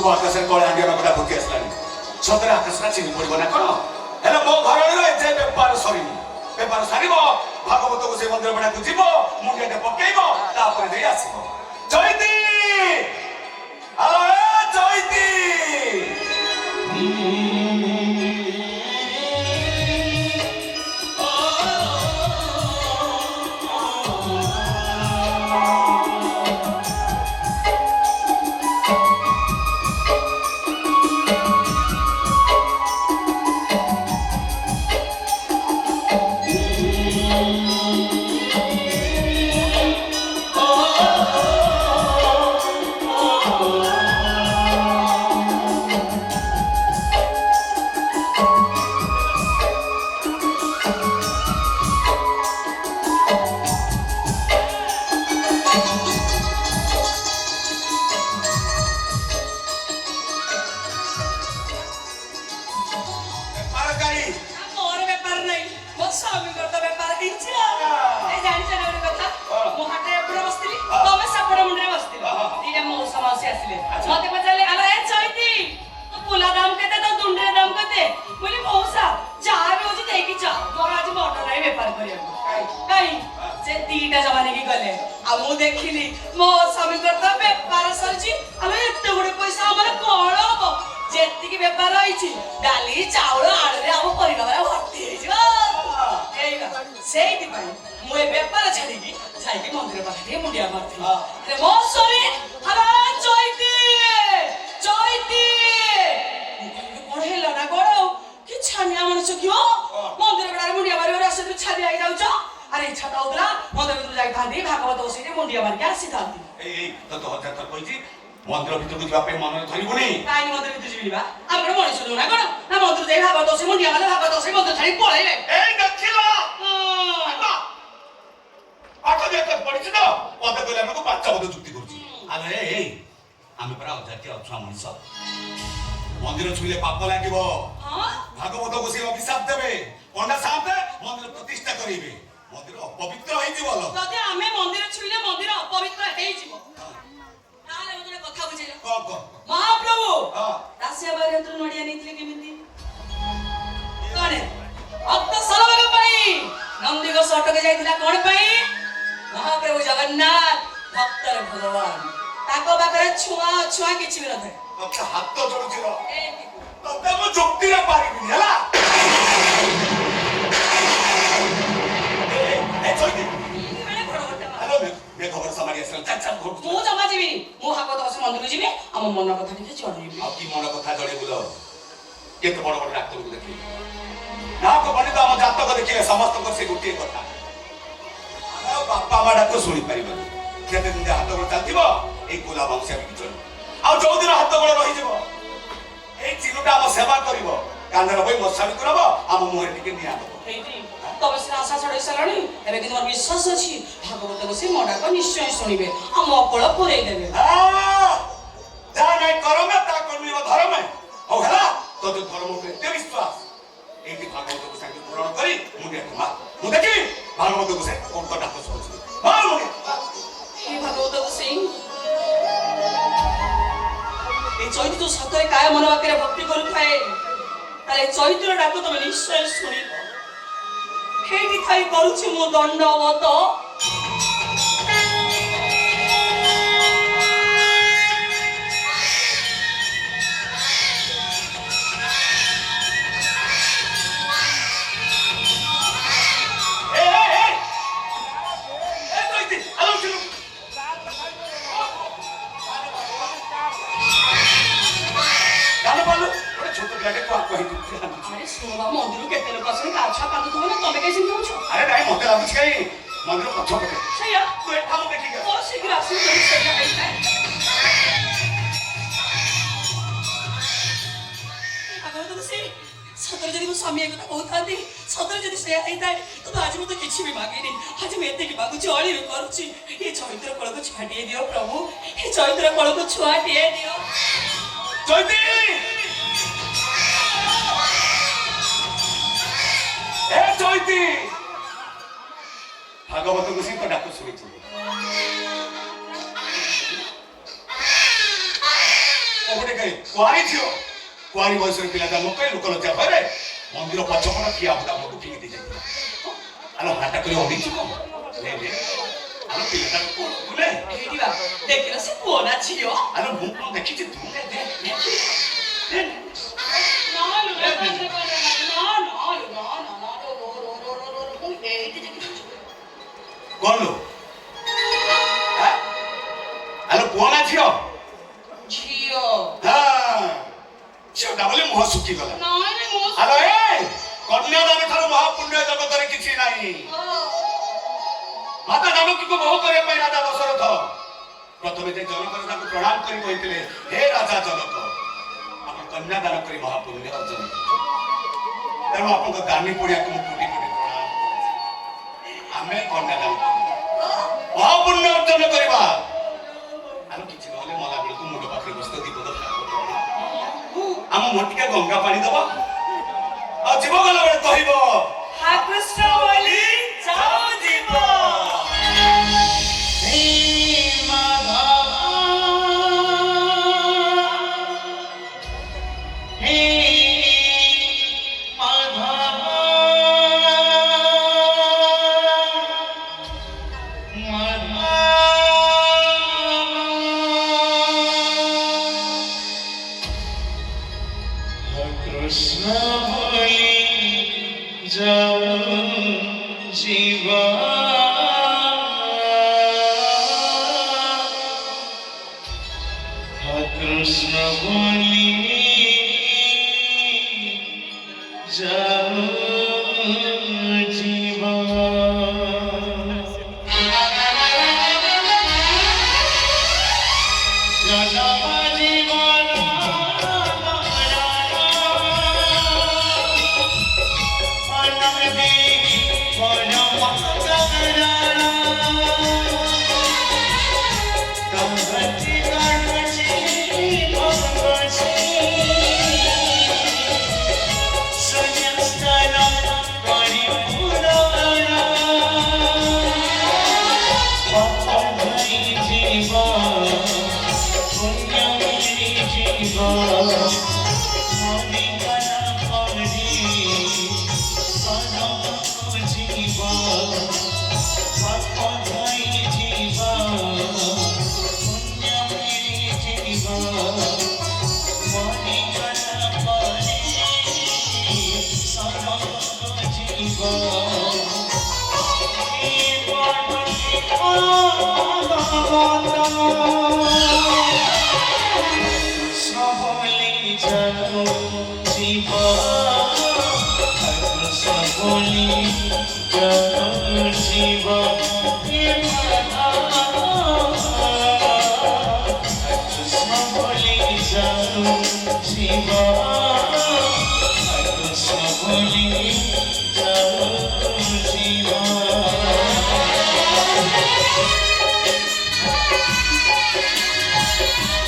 ପୂର୍ବ ଆକାଶରେ କଳାହାଣ୍ଡିଆ ମେଘଟା ଭୁକି ଆସିଲାଣି ସତରେ ଆକାଶଟା ଚିନି ପଡିବ ନା କଣ ହେଲେ ମୋ ଘରର ଏତେ ବେପାର ସରିନି ବେପାର ସାରିବ ଭାଗବତକୁ ସେ ମନ୍ଦିର ବେଳାକୁ ଯିବ ମୁଣ୍ଡିଆଟେ ପକେଇବ ତାପରେ ଦେଇ ଆସିବ ଚୈତି ଆଲୋ ଚୈତି देखिली मो स्वामी करता बेपार सरजी आलो एते गुडे पैसा हमरे कोण हबो जेतिकी बेपार होईची डाली चावल आळू रे हम परिवार भर्ती हे जो एइगा सेइति पई मो ए बेपार छाडीकी जाईकी मंदिर पाखे मुंडिया मारथि रे मो स्वामी हला चैती चैती कोण हेला ना कोण कि छानिया मनस कियो मंदिर गडारे मुंडिया मारियो रास्ते तू छाडी आइ जाउछ अरे इच्छा तो उतरा मंदिर तो जाई थांदी भागवत ओसिरे मुंडिया मार के आसी थांदी ए तो तो हजार तर कहिची मंदिर भितर को जिबा पे मन धरिबुनी काई मंदिर भितर जिबिबा हमर मनिष दो ना कोन ना मंदिर जाई भागवत ओसि मुंडिया मार भागवत ओसि मंदिर छाडी पळाइबे ए देखिलो आबा आठो देखत पडिछ तो पद कइला नको पांच पद जुक्ति करछि अरे ए आमे परा अजाती अछुआ मनिष मंदिर छुइले पाप लागिबो हां भागवत ओसि अभिशाप देबे पंडा साहब मंदिर प्रतिष्ठा करिबे मंदिर अपवित्र होई जीवो जदि आमे मंदिर छुइले मंदिर अपवित्र हेई जीवो ताले मते कथा बुझेलो को महाप्रभु हां रासिया बारेंद्र नडिया नेतले केमिति कोने भक्त सलवग पई नंदी को सटक जाइतिला कोन पई महाप्रभु जगन्नाथ भक्तर भगवान ताको बाकरे छुआ छुआ किछि भी नथे तो हाथ तो जोडुछि रो तो मो जुक्ति रे पारिबिनी हला मु जमा जीवी मु हाको दस मंदिर जीवी हम मन कथा लिखे चढ़ेबी आ की मन कथा जड़े बुलो केते बड़ बड़ डाक्टर को देखि ना को बने तो हम जातक देखिले समस्त को से गुटी कथा आ बापा माडा को सुनी परिबो केते दिन हाथ गोड़ चालतिबो ए कोला वंश बिचर आ जो दिन हाथ गोड़ रहि जबो ए चिनुटा हम सेवा करिवो कांदर होई मसाबी करबो हम मोहर टिके निया दबो एठी तब से आशा छड़ै सलाणी एबे कि मोर विश्वास अछि भागवत को से मोडा को निश्चय सुनिबे हम अकल पुरै देबे जा नै करमे ता करमी धर्म हो हला तो जो धर्म पे ते विश्वास एठी भागवत को संग पूर्ण करी मुंडे कुमा मु देखि भागवत को से कोन तो डाक सोच मार मुंडे हे भागवत को सिंह ए चैती तो सतरे काय मन वाकरे भक्ति करू थाए ताले चैत्र डाक तो निश्चय सुनिबो हेटी थाई करूछि मो दंडवत अरे सुनो मंदिर केते लोक असले काछा पादु तुम ना तमे कैसे कहू छ अरे नाही मते लागुछ काई मंदिर पछ पटे सैया तू एठा मु देखि ओ शीघ्र आसी जल्दी सैया आइता अगर तो से सतर जदी को स्वामी एकता कहतांती सतर जदी से आइता तो आज मु तो किछि भी मागेनी आज मैं एते की मागु चोळी भी करूची ये चैत्र कळ को छाटिए दियो प्रभु ये चैत्र कळ को छुआटिए दियो चैती ए चैती भागवत को सिंह डाक सुनी ओबटे कई କୁଆରୀ ଝିଅ କୁଆରୀ ବୟସରେ ପିଲା ଜନ୍ମ କରି ଲୋକ ଲଜ୍ଜା ଭୟରେ ମନ୍ଦିର ପଛପଟ ଠିଆ ବୁଡ଼ା ମୁଣ୍ଡକୁ ଫିଙ୍ଗି ଦେଇ ଯାଇଥିଲା ଆଲୋ ହାଟା କରି ଅନେଇଛୁ କଣ ଆଲୋ ପିଲାଟାକୁ କୋଳ ବୁଲେ ଏଇଠି ବା ଦେଖିଲ ସେ ପୁଅ ନା ଝିଅ ଆଲୋ ମୁଁ କଣ ଦେଖିଛି ତୁ କଣ ଲୋ ଆଲୋ ପୁଅ ନା ଝିଅ ଝିଅ ଝିଅଟା ବୋଲି ମୁହଁ ଶୁଖିଗଲା ନାଇଁ ରେ ମୋ ଆଲୋ ଏ କନ୍ୟାଦାନ ଠାରୁ ମହାପୁଣ୍ୟ ଜଗତରେ କିଛି ନାହିଁ ମାତା ଜାନକୀକୁ ବୋହୂ କରିବା ପାଇଁ ରାଜା ଦଶରଥ ପ୍ରଥମେ ଯେ ଜନକର ତାଙ୍କୁ ପ୍ରଣାମ କରି କହିଥିଲେ ହେ ରାଜା ଜନକ ଆପଣ କନ୍ୟାଦାନ କରି ମହାପୁଣ୍ୟ ଅର୍ଜନ ତେଣୁ ଆପଣଙ୍କ ଦାନୀ ପଡ଼ିଆକୁ ମୁଁ କୋଟି କୋଟି ପ୍ରଣାମ ଆମେ କନ୍ୟାଦାନ ମହାପୁଣ୍ୟ ଅର୍ଜନ କରିବା ଆଉ କିଛି ନହେଲେ ମଲା ବେଳକୁ ମୁଣ୍ଡ ପାଖରେ ବସିତ ଦୀପଦ ଆମ ମଟିକା ଗଙ୍ଗା ପାଣି ଦବ ଆଉ ଯିବ ଗଲା ବେଳେ କହିବ ହା କୃଷ୍ଣ ବୋଲି ଯାଉ ଯିବ Shiva